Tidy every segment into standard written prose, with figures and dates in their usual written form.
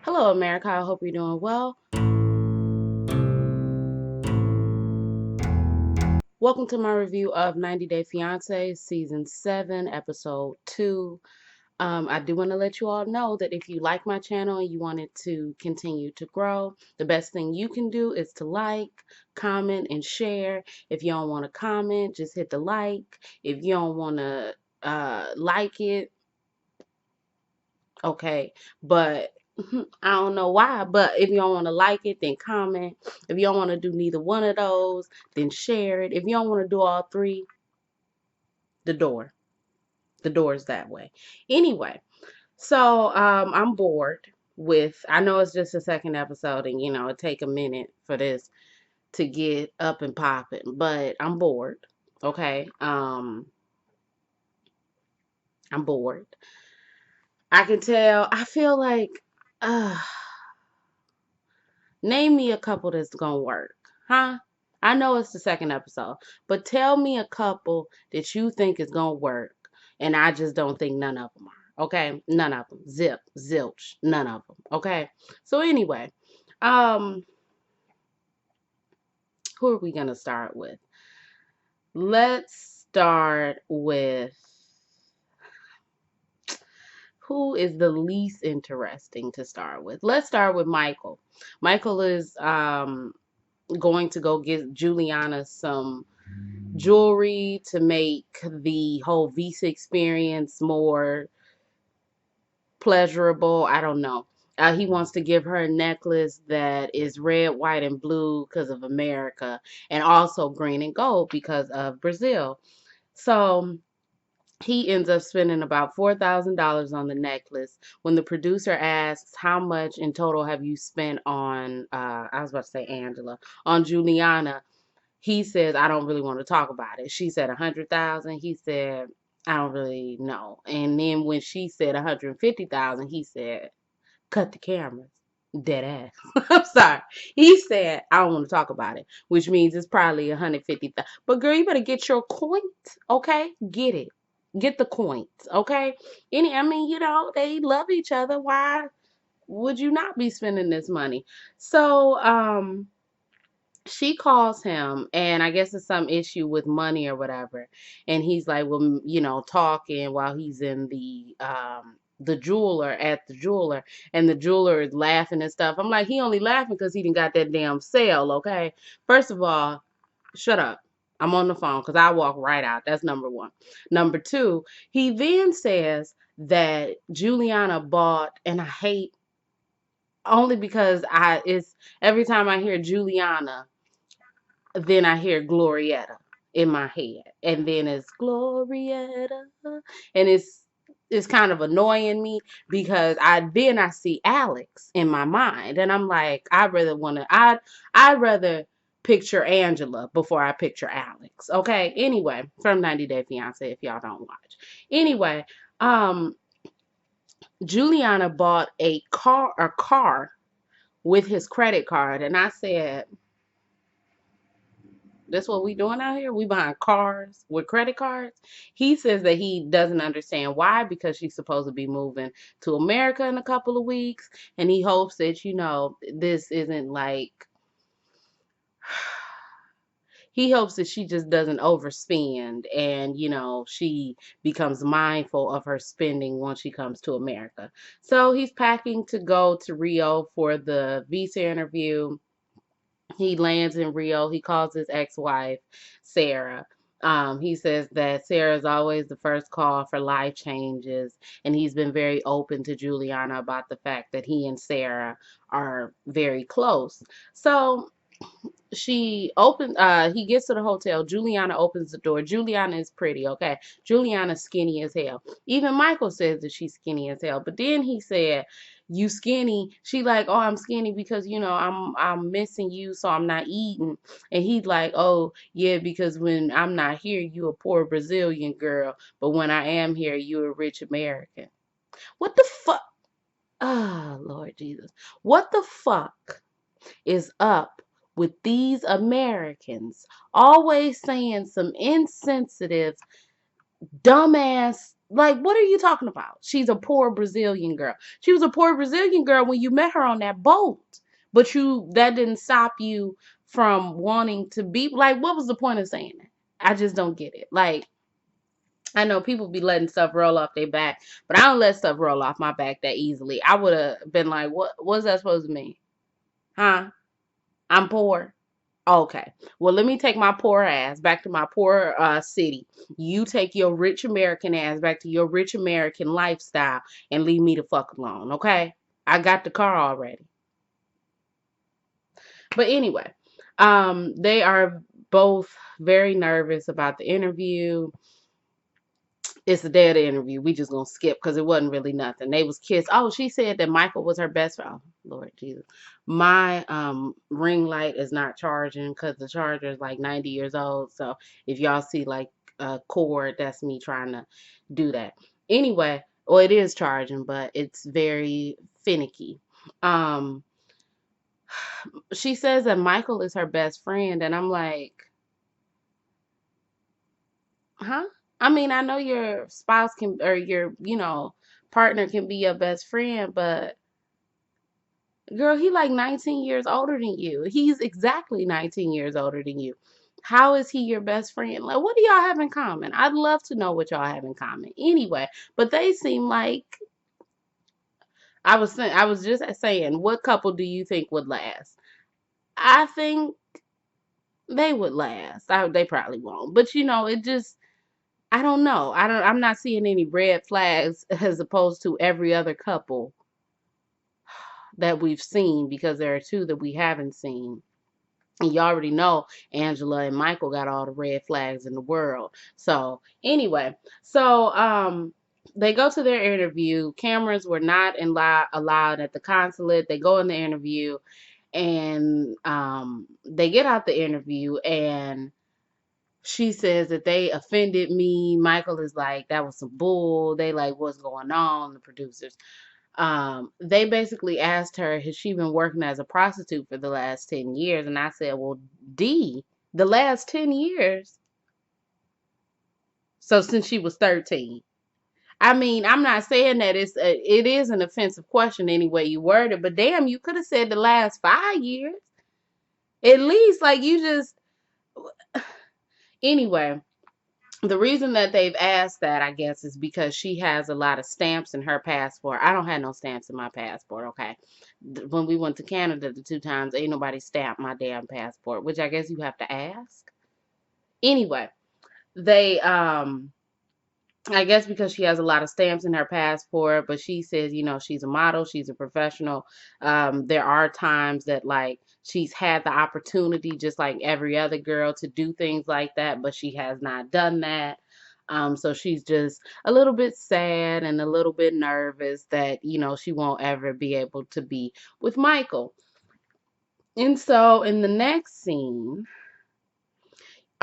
Hello, America. I hope you're doing well. Welcome to my review of 90 Day Fiance, Season 7, Episode 2. I do want to let you all know that if you like my channel and you want it to continue to grow, the best thing you can do is to like, comment, and share. If you don't want to comment, just hit the like. If you don't want to like it, okay, but I don't know why, but if you don't want to like it, then comment. If you don't want to do neither one of those, then share it. If you don't want to do all three, the door. The door is that way. Anyway, so I'm bored with, I know it's just a second episode and it take a minute for this to get up and popping, but I'm bored. Okay. I'm bored. I can tell, I feel like uh name me a couple that's gonna work, huh? I know it's the second episode, but tell me a couple that you think is gonna work, and I just don't think none of them are. Okay, none of them. Zip, zilch, none of them. Okay. So anyway, um, who are we gonna start with? Let's start with who is the least interesting to start with. Let's start with Michael. Michael is going to go get Juliana some jewelry to make the whole visa experience more pleasurable. I don't know. He wants to give her a necklace that is red, white, and blue because of America, and also green and gold because of Brazil. So he ends up spending about $4,000 on the necklace. When the producer asks, how much in total have you spent on, I was about to say Angela, on Juliana, he says, I don't really want to talk about it. She said 100,000. He said, I don't really know. And then when she said 150,000, he said, cut the cameras. Dead ass. I'm sorry. He said, I don't want to talk about it, which means it's probably 150,000. But girl, you better get your coins, okay? Get it. Get the coins, okay? I mean, they love each other. Why would you not be spending this money? So, she calls him, and I guess it's some issue with money or whatever, and he's like, well, talking while he's in the jeweler, at the jeweler, and the jeweler is laughing and stuff. I'm like, he only laughing because he didn't got that damn sale. Okay, first of all, shut up. I'm on the phone because I walk right out. That's number one. Number two, he then says that Juliana bought, and I hate, only because I it's every time I hear Juliana, then I hear Glorietta in my head, and then it's Glorietta, and it's kind of annoying me because I see Alex in my mind, and I'm like, I'd rather picture Angela before I picture Alex. Okay. Anyway, from 90 Day Fiance, if y'all don't watch. Anyway, um, Juliana bought a car with his credit card, and I said, that's what we doing out here. We buying cars with credit cards. He says that he doesn't understand why, because she's supposed to be moving to America in a couple of weeks, and he hopes that this isn't like. He hopes that she just doesn't overspend, and she becomes mindful of her spending once she comes to America. So he's packing to go to Rio for the visa interview. He lands in Rio. He calls his ex-wife, Sarah. He says that Sarah is always the first call for life changes, and he's been very open to Juliana about the fact that he and Sarah are very close. So he gets to the hotel. Juliana opens the door. Juliana is pretty, okay? Juliana's skinny as hell. Even Michael says that she's skinny as hell. But then he said, you skinny. She like, oh, I'm skinny because I'm missing you, so I'm not eating. And he's like, oh yeah, because when I'm not here, you a poor Brazilian girl, but when I am here, you a rich American. What the fuck? Ah, Lord Jesus. What the fuck is up with these Americans always saying some insensitive, dumbass Like, what are you talking about? She's a poor Brazilian girl. She was a poor Brazilian girl when you met her on that boat. But that didn't stop you from wanting to be like, what was the point of saying that? I just don't get it. Like, I know people be letting stuff roll off their back, but I don't let stuff roll off my back that easily. I would have been like, what's that supposed to mean? Huh? I'm poor. Okay. Well, let me take my poor ass back to my poor city. You take your rich American ass back to your rich American lifestyle and leave me the fuck alone, okay? I got the car already. But anyway, they are both very nervous about the interview. It's the day of the interview. We just gonna skip because it wasn't really nothing. They was kissed. Oh, she said that Michael was her best friend. Oh, Lord Jesus. My ring light is not charging because the charger is like 90 years old. So if y'all see like a cord, that's me trying to do that. Anyway, well, it is charging, but it's very finicky. Um, she says that Michael is her best friend, and I'm like, huh? I mean, I know your spouse can, or your, partner can be your best friend, but girl, he like 19 years older than you. He's exactly 19 years older than you. How is he your best friend? Like, what do y'all have in common? I'd love to know what y'all have in common. Anyway, but they seem like I was just saying, what couple do you think would last? I think they would last. They probably won't, but it just I don't know. I'm not seeing any red flags as opposed to every other couple that we've seen because there are two that we haven't seen. And you already know Angela and Michael got all the red flags in the world. So anyway, they go to their interview. Cameras were not allowed at the consulate. They go in the interview and they get out the interview and she says that they offended me. Michael is like, that was some bull. They like, what's going on? The producers. They basically asked her, has she been working as a prostitute for the last 10 years? And I said, well, the last 10 years. So since she was 13. I mean, I'm not saying that it is an offensive question any way you word it, but damn, you could have said the last 5 years. At least, like, you just, anyway. The reason that they've asked that, I guess, is because she has a lot of stamps in her passport. I don't have no stamps in my passport, okay? When we went to Canada the 2 times, ain't nobody stamped my damn passport, which I guess you have to ask. Anyway, they I guess because she has a lot of stamps in her passport, but she says, she's a model, she's a professional. There are times that like she's had the opportunity, just like every other girl, to do things like that, but she has not done that. So she's just a little bit sad and a little bit nervous that, she won't ever be able to be with Michael. And so in the next scene,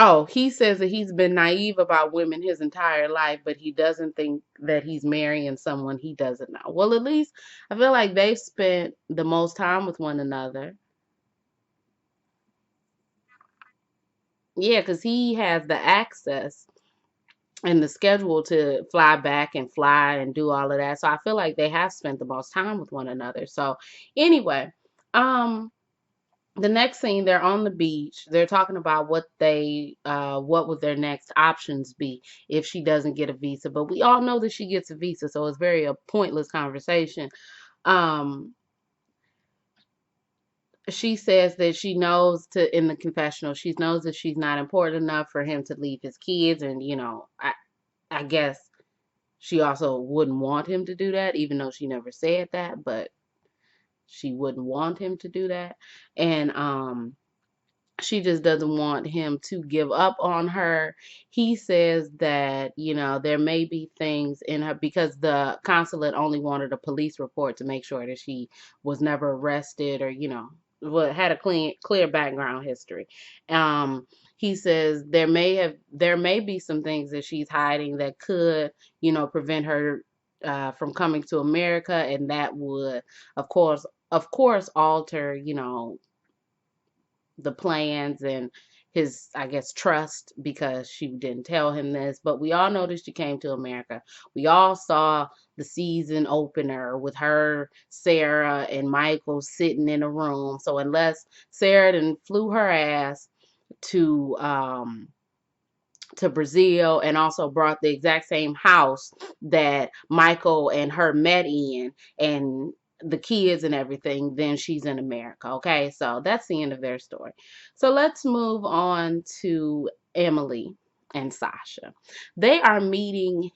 oh, he says that he's been naive about women his entire life, but he doesn't think that he's marrying someone he doesn't know. Well, at least I feel like they've spent the most time with one another. Yeah, because he has the access and the schedule to fly back and fly and do all of that. So I feel like they have spent the most time with one another. So anyway, um, the next scene, they're on the beach. They're talking about what would their next options be if she doesn't get a visa. But we all know that she gets a visa, so it's very a pointless conversation. Um, she says that she knows in the confessional, she knows that she's not important enough for him to leave his kids, and I guess she also wouldn't want him to do that, even though she never said that, but she wouldn't want him to do that, and she just doesn't want him to give up on her. He says that, there may be things in her because the consulate only wanted a police report to make sure that she was never arrested or, had a clear background history. Um, he says there may be some things that she's hiding that could, prevent her from coming to America, and that would, of course, alter, the plans and his, I guess, trust because she didn't tell him this. But we all know that she came to America. We all saw the season opener with her, Sarah, and Michael sitting in a room. So unless Sarah then flew her ass to Brazil and also brought the exact same house that Michael and her met in and the kids and everything, then she's in America. Okay, so that's the end of their story. So let's move on to Emily and Sasha. They are meeting,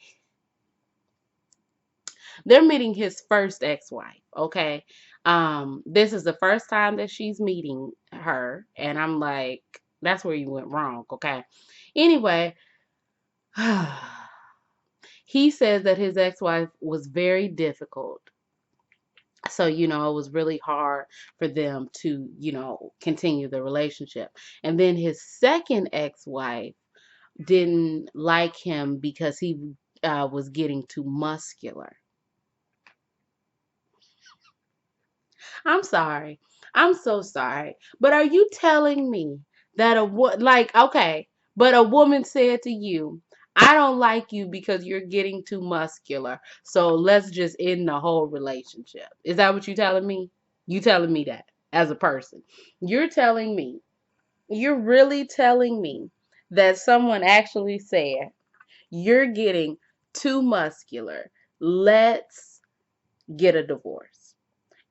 they're meeting his first ex-wife. Okay. This is the first time that she's meeting her, and I'm like, that's where you went wrong. Okay. Anyway, he says that his ex-wife was very difficult. So, it was really hard for them to, continue the relationship. And then his second ex-wife didn't like him because he was getting too muscular. I'm sorry. I'm so sorry. But are you telling me that okay, but a woman said to you, I don't like you because you're getting too muscular. So let's just end the whole relationship. Is that what you're telling me? You telling me that as a person. You're telling me, you're really telling me that someone actually said, you're getting too muscular. Let's get a divorce.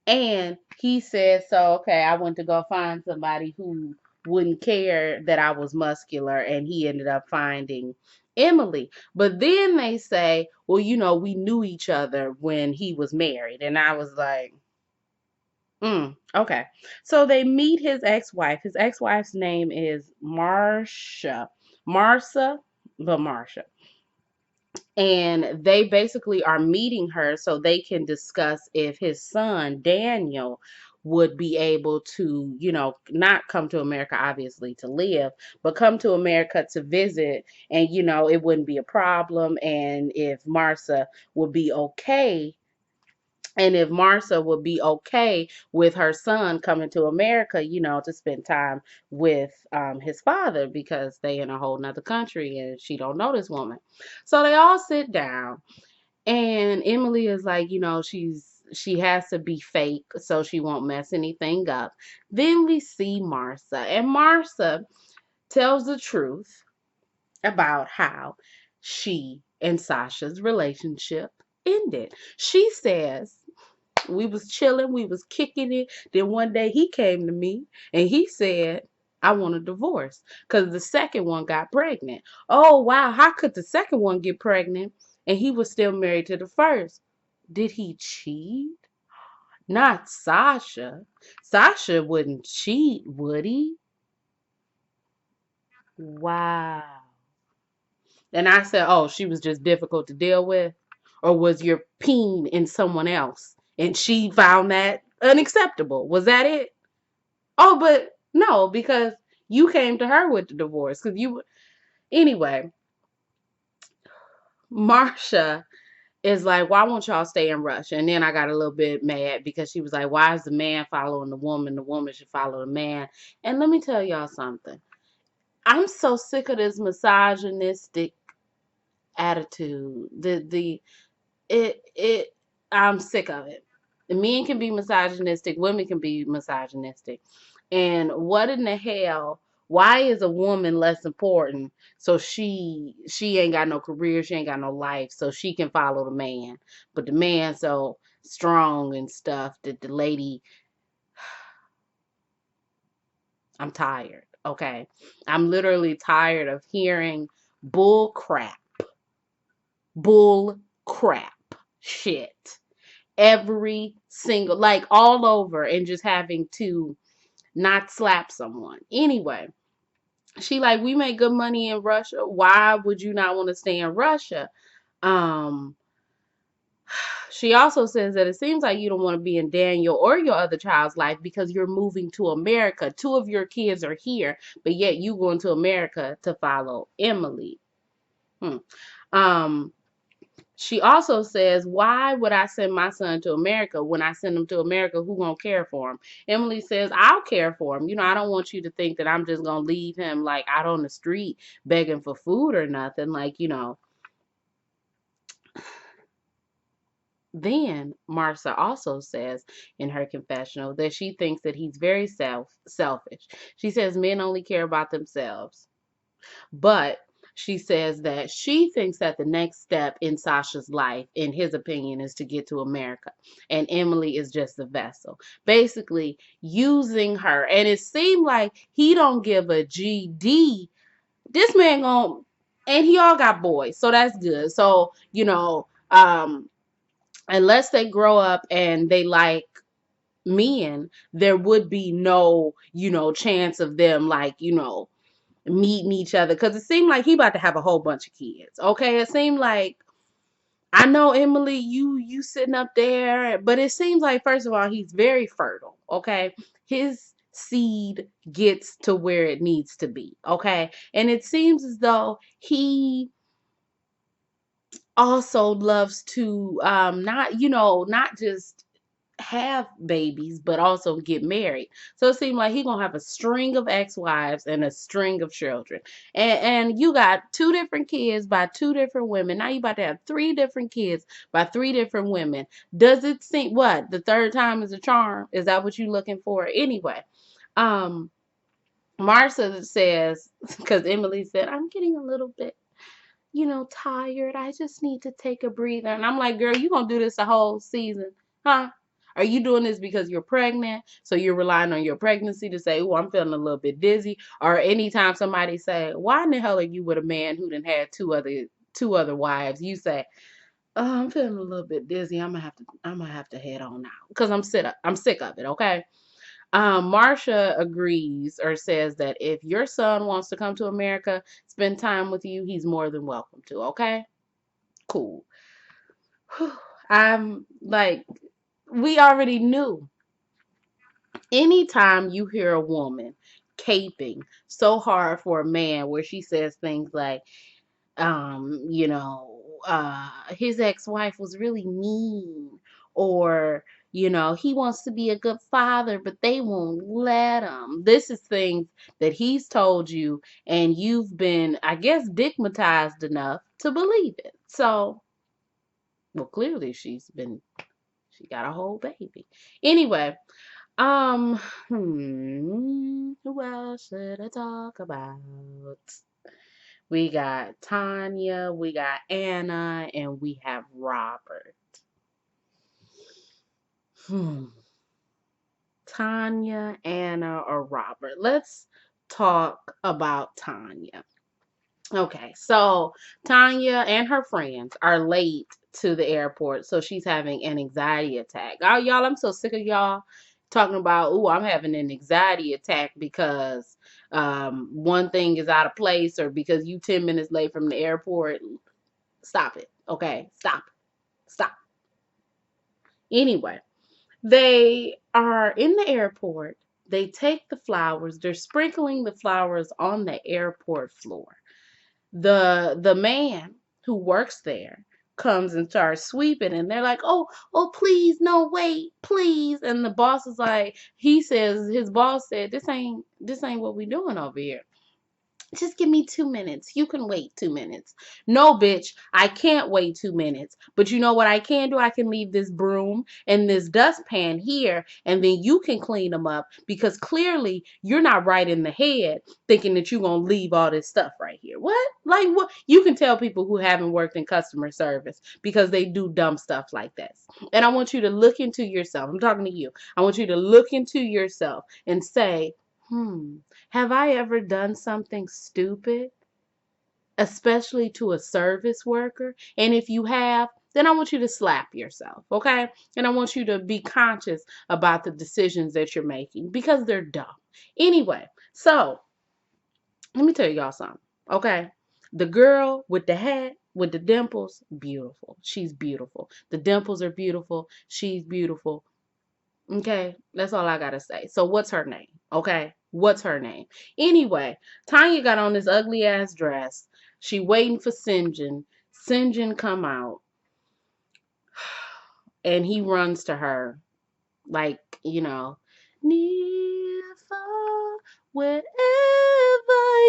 And he said, so, okay, I went to go find somebody who wouldn't care that I was muscular, and he ended up finding Emily. But then they say, well, we knew each other when he was married. And I was like, okay. So they meet his ex-wife. His ex-wife's name is Marsha. Marsa, but Marsha. And they basically are meeting her so they can discuss if his son, Daniel, would be able to, not come to America, obviously, to live, but come to America to visit. And, it wouldn't be a problem. And if Marsa would be okay. And if Marsa would be okay with her son coming to America, to spend time with his father because they in a whole nother country and she don't know this woman. So they all sit down and Emily is like, she has to be fake so she won't mess anything up. Then we see Marsa, and Marsa tells the truth about how she and Sasha's relationship ended. She says, we was chilling, we was kicking it. Then one day he came to me and he said, I want a divorce because the second one got pregnant. Oh, wow. How could the second one get pregnant and he was still married to the first? Did he cheat? Not Sasha. Sasha wouldn't cheat, would he? Wow. And I said, oh, she was just difficult to deal with? Or was your peen in someone else and she found that unacceptable? Was that it? Oh, but no, because you came to her with the divorce. Anyway, Marsha is like, why won't y'all stay in Russia? And then I got a little bit mad because she was like, why is the man following the woman? The woman should follow the man. And let me tell y'all something. I'm so sick of this misogynistic attitude. It I'm sick of it. Men can be misogynistic, women can be misogynistic. And what in the hell? Why is a woman less important? So she ain't got no career, she ain't got no life, so she can follow the man. But the man so strong and stuff that the lady, I'm tired. Okay. I'm literally tired of hearing bull crap. Bull crap shit every single, like all over, and just having to not slap someone. Anyway, she like, we make good money in Russia. Why would you not want to stay in Russia? Um, she also says that it seems like you don't want to be in Daniel or your other child's life because you're moving to America. Two of your kids are here, but yet you going to America to follow Emily. Hmm. Um, She also says, why would I send my son to America? When I send him to America, who gonna care for him? Emily says, I'll care for him. I don't want you to think that I'm just gonna leave him like out on the street begging for food or nothing. Then Marcia also says in her confessional that she thinks that he's very selfish. She says men only care about themselves. But she says that she thinks that the next step in Sasha's life, in his opinion, is to get to America. And Emily is just a vessel. Basically, using her. And it seemed like he don't give a GD. This man gon' and he all got boys, so that's good. So, unless they grow up and they like men, there would be no, chance of them meeting each other, because it seemed like he about to have a whole bunch of kids. Okay, it seemed like, I know Emily, you sitting up there, but it seems like, first of all, he's very fertile. Okay, his seed gets to where it needs to be. Okay, and it seems as though he also loves to not just have babies, but also get married. So it seemed like he gonna have a string of ex-wives and a string of children. And you got two different kids by two different women. Now you about to have three different kids by three different women. Does it seem, what, the third time is a charm? Is that what you looking for? Anyway, um, Marcia says, because Emily said, I'm getting a little bit tired. I just need to take a breather. And I'm like, girl, you gonna do this the whole season, huh? Are you doing this because you're pregnant? So you're relying on your pregnancy to say, oh, I'm feeling a little bit dizzy. Or anytime somebody say, why in the hell are you with a man who done had two other wives? You say, oh, I'm feeling a little bit dizzy. I'm gonna have to head on out because I'm sick of it. Okay. Marsha agrees or says that if your son wants to come to America, spend time with you, he's more than welcome to. Okay, cool. I'm like, we already knew. Anytime you hear a woman caping so hard for a man, where she says things like, his ex-wife was really mean, or, he wants to be a good father, but they won't let him. This is things that he's told you, and you've been, I guess, digmatized enough to believe it. So, well, clearly she got a whole baby. Anyway, um, who else should I talk about? We got Tanya, we got Anna, and we have Robert. Hmm. Tanya, Anna, or Robert? Let's talk about Tanya. Okay, so Tanya and her friends are late to the airport, so she's having an anxiety attack. Oh, y'all, I'm so sick of y'all talking about, oh, I'm having an anxiety attack because one thing is out of place, or because you 10 minutes late from the airport. Stop it. Okay, stop. Stop. Anyway, they are in the airport. They take the flowers. They're sprinkling the flowers on the airport floor. The man who works there comes and starts sweeping, and they're like, oh, please, no, wait, please. And the boss is like, his boss said, this ain't what we doing over here. Just give me 2 minutes. You can wait 2 minutes. No, bitch, I can't wait 2 minutes. But you know what I can do? I can leave this broom and this dustpan here, and then you can clean them up, because clearly you're not right in the head thinking that you're going to leave all this stuff right here. What? Like, what? You can tell people who haven't worked in customer service because they do dumb stuff like this. And I want you to look into yourself. I'm talking to you. I want you to look into yourself and say, have I ever done something stupid, especially to a service worker? And if you have, then I want you to slap yourself, okay? And I want you to be conscious about the decisions that you're making, because they're dumb. Anyway, so let me tell y'all something, okay? The girl with the hat, with the dimples, beautiful. She's beautiful. The dimples are beautiful. She's beautiful. Okay, that's all I gotta say. So what's her name? Okay, what's her name? Anyway, Tanya got on this ugly ass dress. She waiting for Sinjin. Sinjin come out. and he runs to her like, near, far, wherever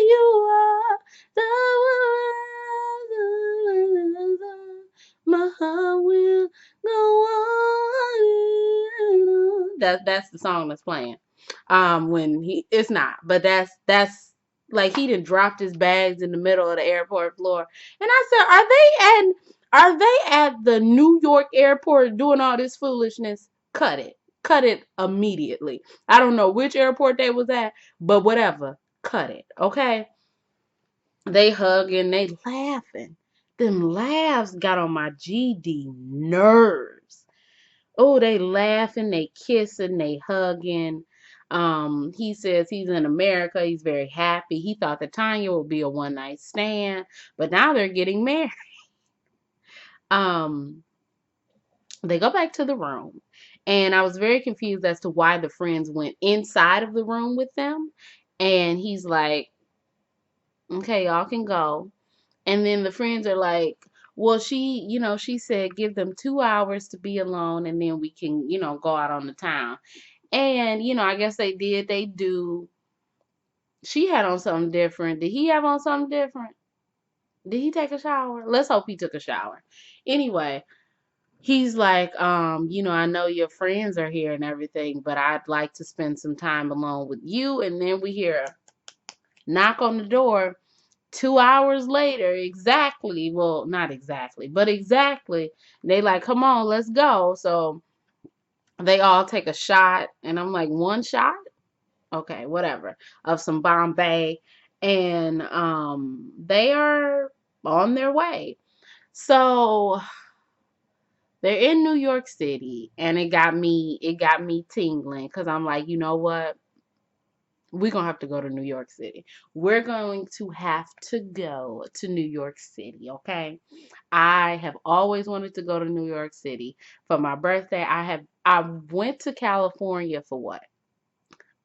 you are, my heart will go on. That's the song that's playing. When it's not, but that's like he done dropped his bags in the middle of the airport floor, and I said, are they at the New York airport doing all this foolishness? Cut it. Cut it immediately. I don't know which airport they was at, but whatever. Cut it. Okay? They hugging, they laughing. Them laughs got on my GD nerves. Oh, they laughing, they kissing, they hugging. He says he's in America. He's very happy. He thought that Tanya would be a one night stand, but now they're getting married. Um, they go back to the room, and I was very confused as to why the friends went inside of the room with them. And he's like, okay, y'all can go. And then the friends are like, well, she said give them 2 hours to be alone, and then we can, go out on the town. And, I guess they did. They do. She had on something different. Did he have on something different? Did he take a shower? Let's hope he took a shower. Anyway, he's like, I know your friends are here and everything, but I'd like to spend some time alone with you. And then we hear a knock on the door 2 hours later, exactly. Well, not exactly, but exactly. They like, come on, let's go. So they all take a shot, and I'm like, one shot? Okay, whatever. Of some Bombay. And they are on their way. So they're in New York City, and it got me tingling because I'm like, you know what? We're gonna have to go to New York City. We're going to have to go to New York City, okay? I have always wanted to go to New York City for my birthday. I went to California for what?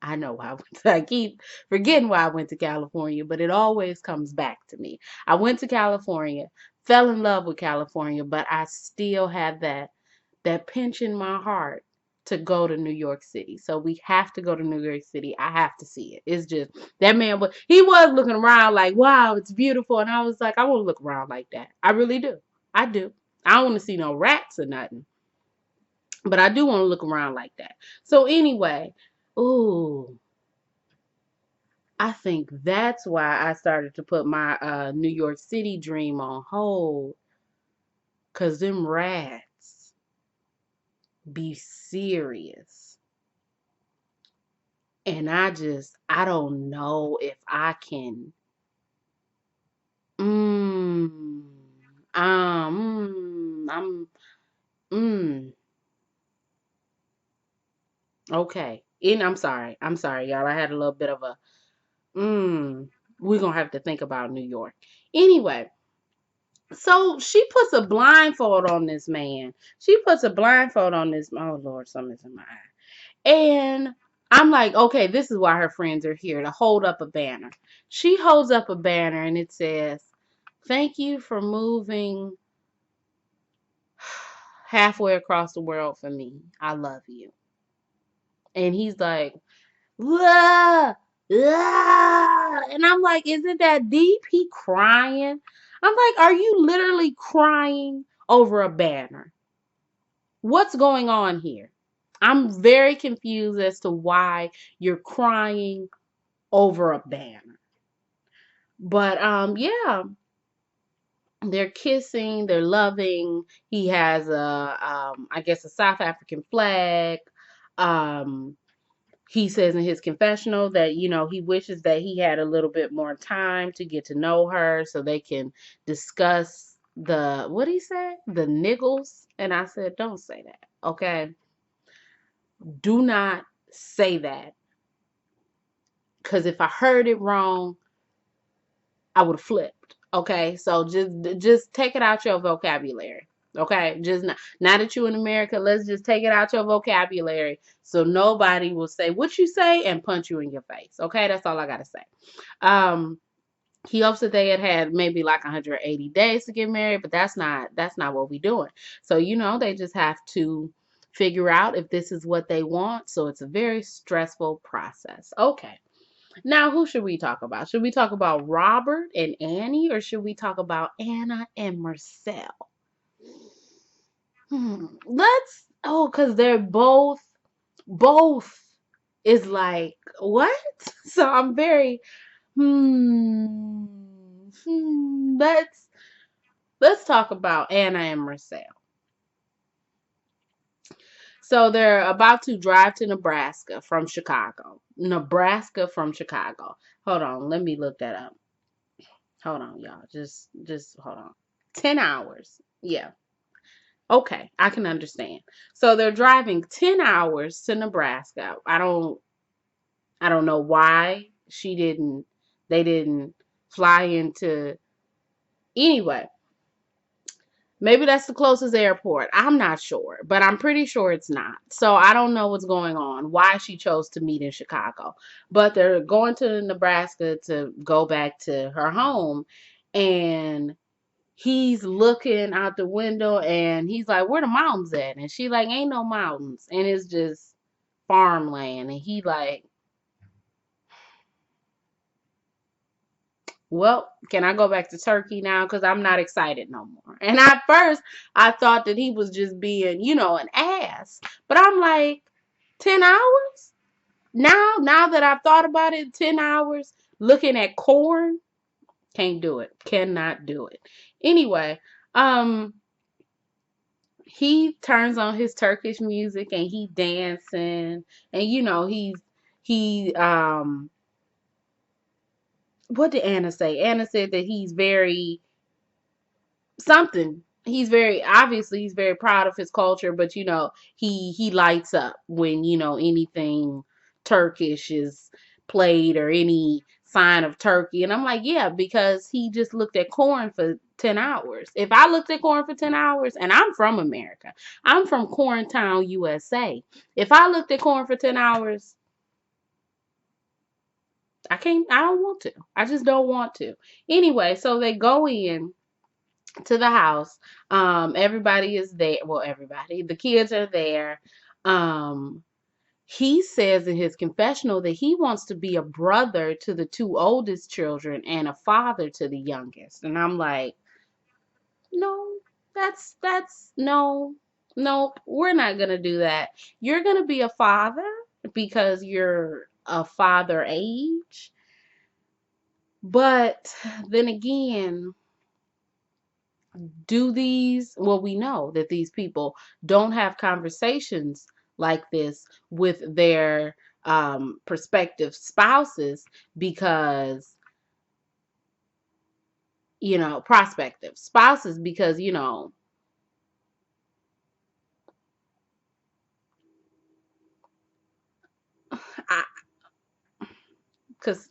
I know why I went I keep forgetting why I went to California, but it always comes back to me. I went to California, fell in love with California, but I still have that pinch in my heart to go to New York City. So we have to go to New York City. I have to see it. It's just that man he was looking around like, wow, it's beautiful. And I was like, I want to look around like that. I really do. I do. I don't want to see no rats or nothing. But I do want to look around like that. So anyway, ooh, I think that's why I started to put my New York City dream on hold. Cause them rats be serious. And I don't know if I can. Mm, I'm, okay. And I'm sorry, y'all. I had a little bit of a, we're gonna have to think about New York. Anyway, so she puts a blindfold on this man. She puts a blindfold on this, oh Lord, something's in my eye. And I'm like, okay, this is why her friends are here to hold up a banner. She holds up a banner and it says, thank you for moving halfway across the world for me. I love you. And he's like, ah, ah. And I'm like, is it that deep? He crying. I'm like, are you literally crying over a banner? What's going on here? I'm very confused as to why you're crying over a banner. But yeah, they're kissing, they're loving. He has I guess a South African flag. Um he says in his confessional that he wishes that he had a little bit more time to get to know her so they can discuss the what he said, the niggles. And I said, don't say that, okay? Do not say that, because if I heard it wrong, I would have flipped. Okay, so just take it out your vocabulary. Okay, just now that you're in America, let's just take it out your vocabulary so nobody will say what you say and punch you in your face. Okay, that's all I gotta say. Um, He hopes that they had maybe like 180 days to get married, but that's not what we doing. So they just have to figure out if this is what they want. So it's a very stressful process. Okay. Now, who should we talk about? Should we talk about Robert and Annie, or should we talk about Anna and Marcel? Because they're both is like, what? So I'm very, hmm, let's talk about Anna and Marcel. So they're about to drive to Nebraska from Chicago. Nebraska from Chicago. Hold on, let me look that up. Hold on, y'all. Just hold on. 10 hours. Yeah. Okay, I can understand. So they're driving 10 hours to Nebraska. I don't know why they didn't fly into anyway. Maybe that's the closest airport. I'm not sure, but I'm pretty sure it's not. So I don't know what's going on, why she chose to meet in Chicago. But they're going to Nebraska to go back to her home, and he's looking out the window and he's like, "Where the mountains at?" And she like, "Ain't no mountains." And it's just farmland. And he like, "Well, can I go back to Turkey now? Because I'm not excited no more." And at first, I thought that he was just being, an ass. But I'm like, 10 hours? Now that I've thought about it, 10 hours looking at corn, can't do it. Cannot do it. Anyway, um, he turns on his Turkish music and he dancing, and he what did Anna say? Anna said that he's very something. He's very proud of his culture, but he lights up when anything Turkish is played or any sign of Turkey. And I'm like, yeah, because he just looked at corn for 10 hours. If I looked at corn for 10 hours, and I'm from America, I'm from Corntown, USA. If I looked at corn for 10 hours, I don't want to. I just don't want to. Anyway, so they go in to the house. Everybody is there. Well, everybody. The kids are there. Um, he says in his confessional that he wants to be a brother to the two oldest children and a father to the youngest. And I'm like, no, that's no, no, we're not gonna do that. You're gonna be a father because you're a father age. But then again, we know that these people don't have conversations like this with their prospective spouses because prospective spouses because because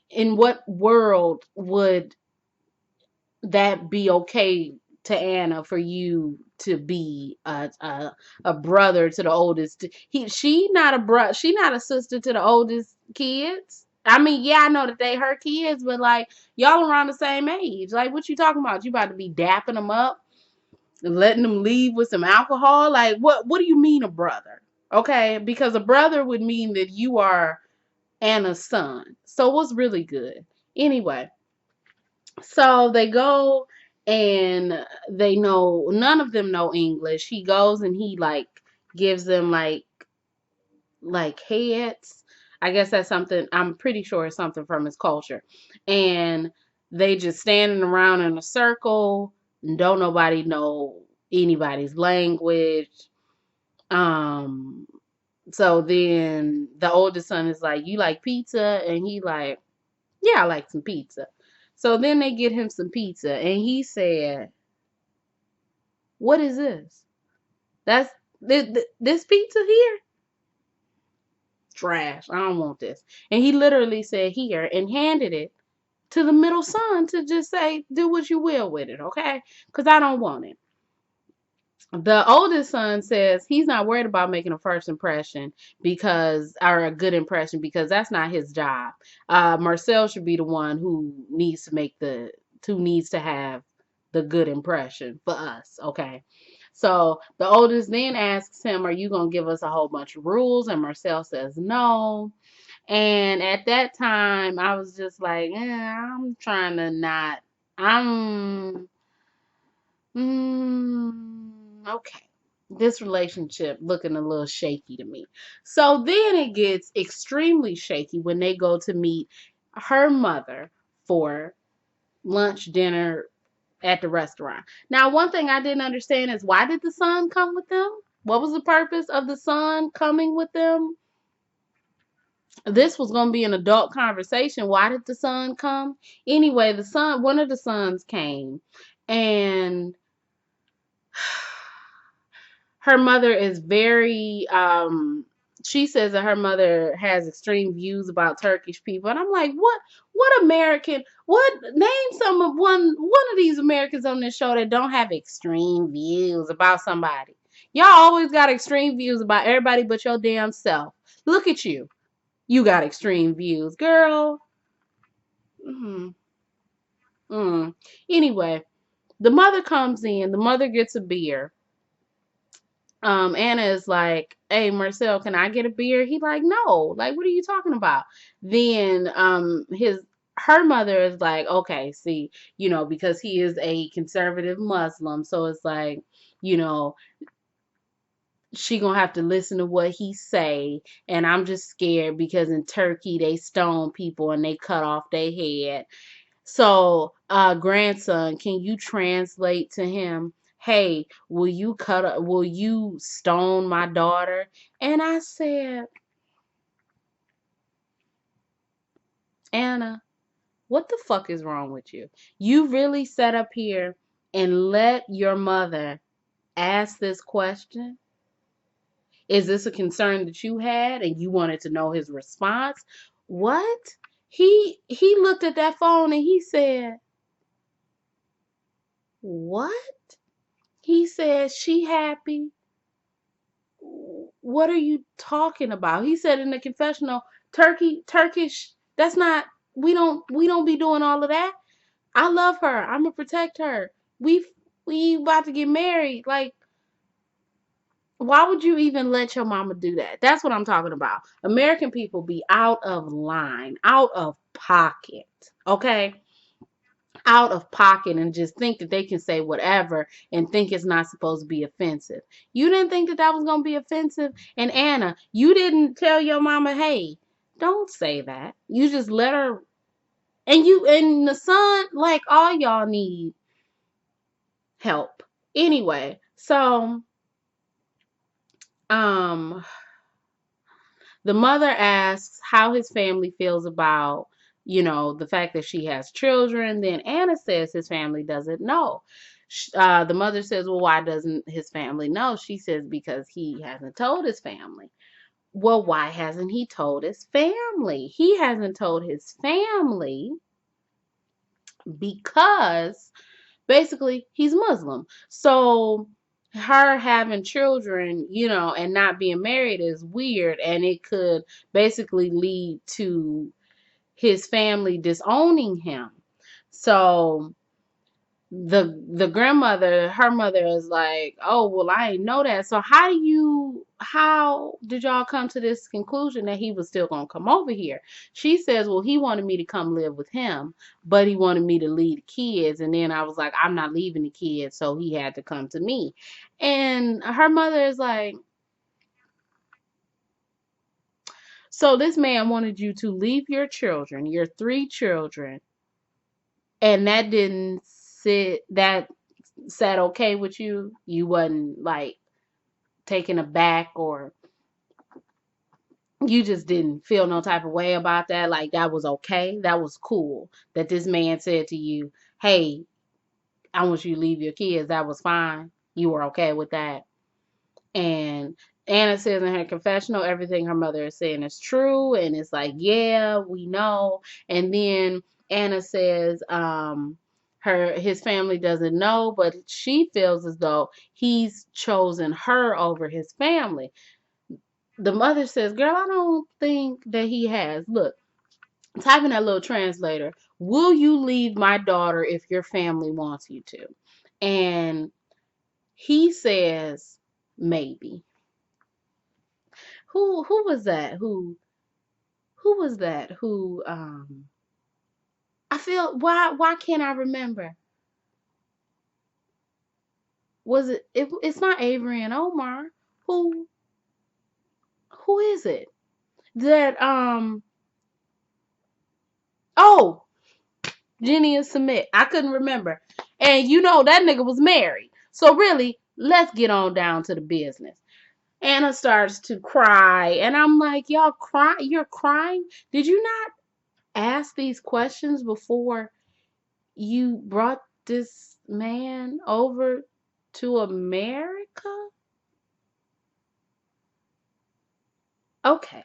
in what world would that be okay to Anna for you to be a brother to the oldest? She not a she not a sister to the oldest kids. I mean, yeah, I know that they her kids, but like y'all around the same age. Like, what you talking about? You about to be dapping them up and letting them leave with some alcohol? Like, what do you mean a brother? Okay, because a brother would mean that you are Anna's son. So what's really good? Anyway, so they go and they know none of them know English. He goes and he like gives them like heads. I guess that's something, I'm pretty sure it's something from his culture. And they just standing around in a circle and don't nobody know anybody's language. Um so then the oldest son is like, "You like pizza?" And he like, "Yeah, I like some pizza." So then they get him some pizza, and he said, "What is this? That's this pizza here? Trash. I don't want this." And he literally said, "Here," and handed it to the middle son to just say, "Do what you will with it, okay? Because I don't want it." The oldest son says he's not worried about making a first impression or a good impression, because that's not his job. Marcel should be the one who needs to have the good impression for us. Okay. So the oldest then asks him, "Are you going to give us a whole bunch of rules?" And Marcel says no. And at that time, I was just like, I'm trying to not. I'm okay. This relationship looking a little shaky to me. So then it gets extremely shaky when they go to meet her mother for lunch, dinner at the restaurant. Now, one thing I didn't understand is, why did the son come with them? What was the purpose of the son coming with them? This was going to be an adult conversation. Why did the son come? Anyway, one of the sons came, and her mother is very she says that her mother has extreme views about Turkish people. And I'm like, what American, what, name some of one of these Americans on this show that don't have extreme views about somebody. Y'all always got extreme views about everybody but your damn self. Look at you. You got extreme views, girl. Mm, mm. Anyway, the mother comes in, the mother gets a beer. Anna is like, "Hey, Marcel, can I get a beer?" He like, "No, like, what are you talking about?" Then her mother is like, "Okay, see, because he is a conservative Muslim, so it's like, you know, she gonna have to listen to what he say, and I'm just scared because in Turkey they stone people and they cut off their head. So, grandson, can you translate to him, 'Hey, will you stone my daughter?'" And I said, "Anna, what the fuck is wrong with you? You really sat up here and let your mother ask this question? Is this a concern that you had and you wanted to know his response?" What? He looked at that phone and he said, "What?" He said, "She happy? What are you talking about?" He said in the confessional, Turkish, that's not, we don't be doing all of that. I love her. I'm gonna protect her. We about to get married. Like, why would you even let your mama do that? That's what I'm talking about. American people be out of line, out of pocket. Okay? Out of pocket, and just think that they can say whatever and think it's not supposed to be offensive. You didn't think that was going to be offensive? And Anna, you didn't tell your mama, "Hey, don't say that." You just let her, and the son, like, all y'all need help. Anyway, so um the mother asks how his family feels about, the fact that she has children. Then Anna says his family doesn't know. The mother says, "Well, why doesn't his family know?" She says, "Because he hasn't told his family." Well, why hasn't he told his family? He hasn't told his family because basically he's Muslim. So her having children, and not being married is weird, and it could basically lead to his family disowning him. So the grandmother, her mother is like, "Oh, well, I didn't know that. So how did y'all come to this conclusion that he was still gonna come over here?" She says, "Well, he wanted me to come live with him, but he wanted me to leave the kids." And then I was like, "I'm not leaving the kids," so he had to come to me. And her mother is like, "So this man wanted you to leave your children, your three children, and that sat okay with you? You wasn't like taken aback, or you just didn't feel no type of way about that? Like, that was okay? That was cool that this man said to you, 'Hey, I want you to leave your kids.' That was fine? You were okay with that?" And Anna says in her confessional, everything her mother is saying is true. And it's like, "Yeah, we know." And then Anna says, his family doesn't know, but she feels as though he's chosen her over his family. The mother says, "Girl, I don't think that he has. Look, type in that little translator. Will you leave my daughter if your family wants you to?" And he says, "Maybe." Who was that? Who was that? I feel, why can't I remember? Was it's not Avery and Omar. Who who is it? That oh, Jenny and Submit. I couldn't remember. And you know that nigga was married. So really, let's get on down to the business. Anna starts to cry, and I'm like, y'all cry? You're crying? Did you not ask these questions before you brought this man over to America? Okay.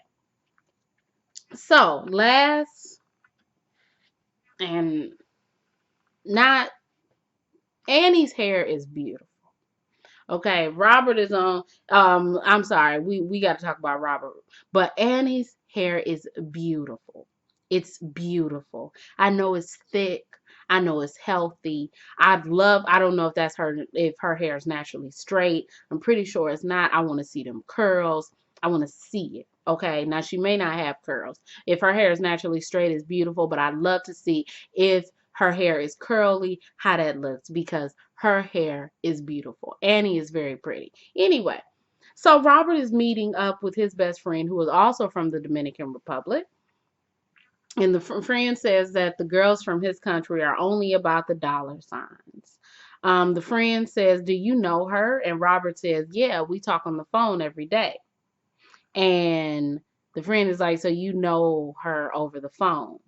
So, last and not Annie's hair is beautiful. Okay, Robert is on. I'm sorry, we got to talk about Robert, but Annie's hair is beautiful. It's beautiful. I know it's thick. I know it's healthy. I don't know if that's her, if her hair is naturally straight. I'm pretty sure it's not. I want to see them curls. I want to see it. Okay, now she may not have curls. If her hair is naturally straight, it's beautiful, but I'd love to see if her hair is curly, how that looks, because her hair is beautiful. Annie is very pretty. Anyway, so Robert is meeting up with his best friend, who is also from the Dominican Republic. And the friend says that the girls from his country are only about the dollar signs. The friend says, "Do you know her?" And Robert says, "Yeah, we talk on the phone every day." And the friend is like, "So you know her over the phone?"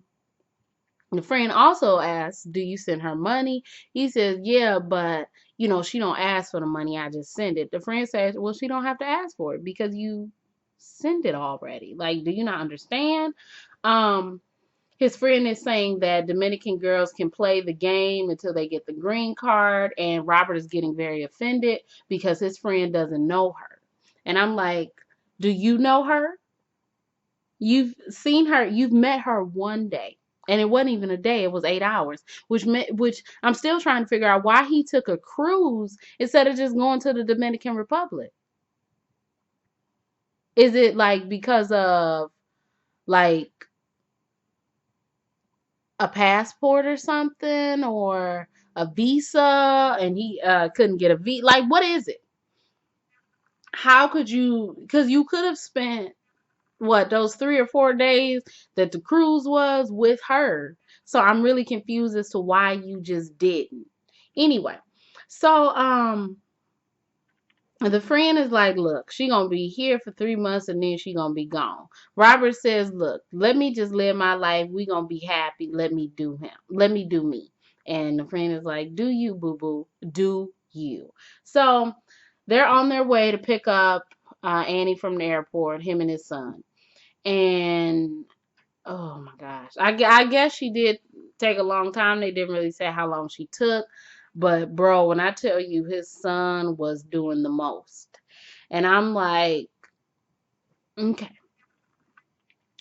The friend also asks, "Do you send her money?" He says, "Yeah, but she don't ask for the money. I just send it." The friend says, "Well, she don't have to ask for it because you send it already. Like, do you not understand?" Um, his friend is saying that Dominican girls can play the game until they get the green card, and Robert is getting very offended because his friend doesn't know her. And I'm like, "Do you know her? You've seen her, you've met her one day." And it wasn't even a day, it was 8 hours, which I'm still trying to figure out why he took a cruise instead of just going to the Dominican Republic. Is it like because of like a passport or something, or a visa, and he couldn't get a visa? Like, what is it? How could you, because you could have spent what, those 3 or 4 days that the cruise was with her. So I'm really confused as to why you just didn't. Anyway, so the friend is like, "Look, she gonna be here for 3 months and then she gonna be gone." Robert says, "Look, let me just live my life. We gonna be happy. Let me do him. Let me do me." And the friend is like, "Do you, boo boo? Do you?" So they're on their way to pick up Annie from the airport, him and his son. And oh my gosh. I guess she did take a long time. They didn't really say how long she took. But bro, when I tell you his son was doing the most. And I'm like, okay.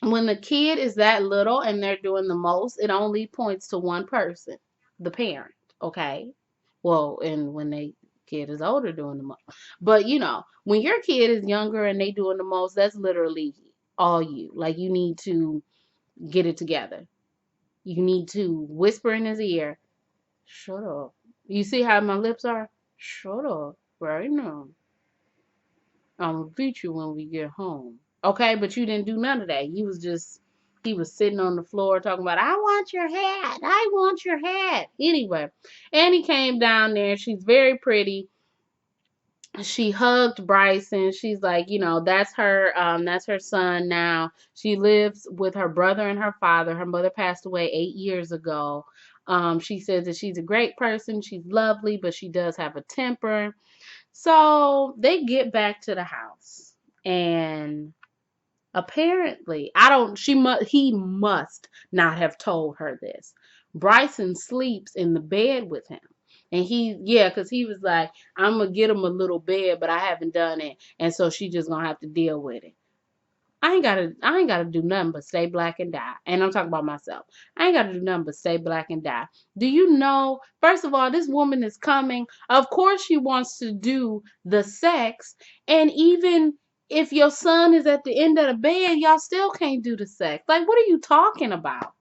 When the kid is that little and they're doing the most, it only points to one person, the parent. Okay. Well, and when they kid is older doing the most. But when your kid is younger and they doing the most, that's literally all you. Like, you need to get it together. You need to whisper in his ear, "Shut up." You see how my lips are? "Shut up right now. I'm gonna beat you when we get home." Okay, but you didn't do none of that. He was sitting on the floor talking about, "I want your hat. I want your hat." Anyway, Annie came down there. She's very pretty. She hugged Bryson. She's like, that's her son now. She lives with her brother and her father. Her mother passed away 8 years ago. She says that she's a great person. She's lovely, but she does have a temper. So they get back to the house, and apparently, I don't. He must not have told her this. Bryson sleeps in the bed with him. And yeah, because he was like, I'm going to get him a little bed, but I haven't done it. And so she just going to have to deal with it. I ain't gotta do nothing but stay black and die. And I'm talking about myself. I ain't gotta do nothing but stay black and die. Do you know, first of all, this woman is coming. Of course she wants to do the sex. And even if your son is at the end of the bed, y'all still can't do the sex. Like, what are you talking about?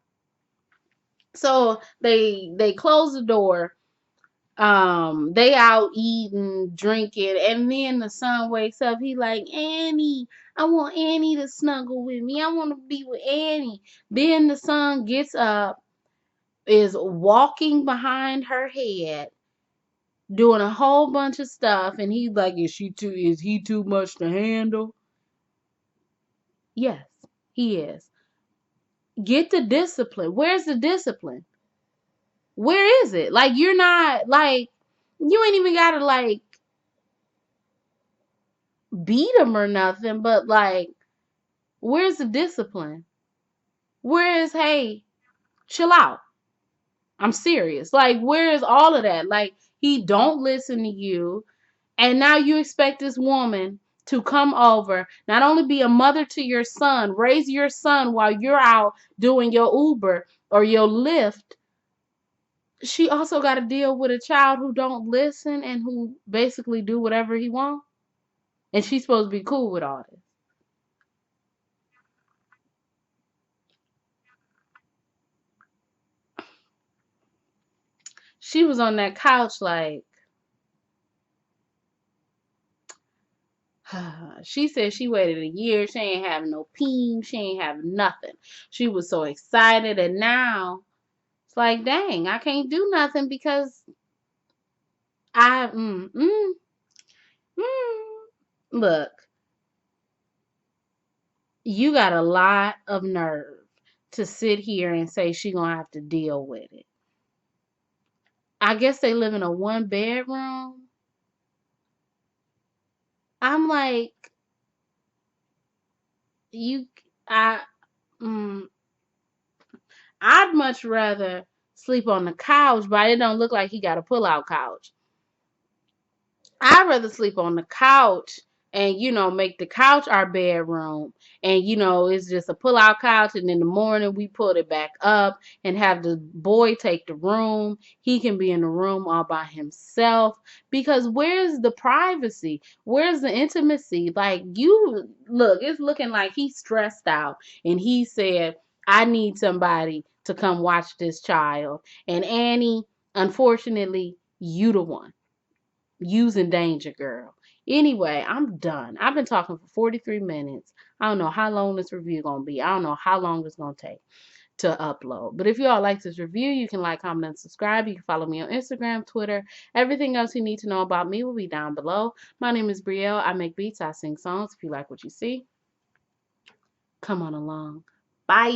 So they close the door. They out eating, drinking, and then the son wakes up. He like, Annie, I want Annie to snuggle with me. I want to be with Annie. Then the son gets up, is walking behind her head, doing a whole bunch of stuff, and he's like, is he too much to handle? Yes, he is. Get the discipline. Where's the discipline? Where is it? Like, you're not, like, you ain't even gotta, like, beat him or nothing, but, like, where's the discipline? Where is, hey, chill out? I'm serious. Like, where is all of that? Like, he don't listen to you, and now you expect this woman to come over, not only be a mother to your son, raise your son while you're out doing your Uber or your Lyft. She also got to deal with a child who don't listen and who basically do whatever he wants. And she's supposed to be cool with all this. She was on that couch like, she said she waited a year. She ain't having no peen. She ain't having nothing. She was so excited. And now it's like, dang, I can't do nothing because I, mm. Look, you got a lot of nerve to sit here and say she gonna have to deal with it. I guess they live in a 1 bedroom. I'm like, you, I, mm, I'd much rather sleep on the couch, but it don't look like he got a pull-out couch. I'd rather sleep on the couch and, make the couch our bedroom. And, it's just a pull out couch. And in the morning, we put it back up and have the boy take the room. He can be in the room all by himself. Because where's the privacy? Where's the intimacy? Like, look, it's looking like he's stressed out. And he said, I need somebody to come watch this child. And Annie, unfortunately, you the one. Using danger, girl. Anyway, I'm done. I've been talking for 43 minutes. I don't know how long this review gonna be. I don't know how long it's gonna take to upload. But if you all like this review, you can like, comment, and subscribe. You can follow me on Instagram, Twitter. Everything else you need to know about me will be down below. My name is Brielle. I make beats. I sing songs. If you like what you see, come on along. Bye.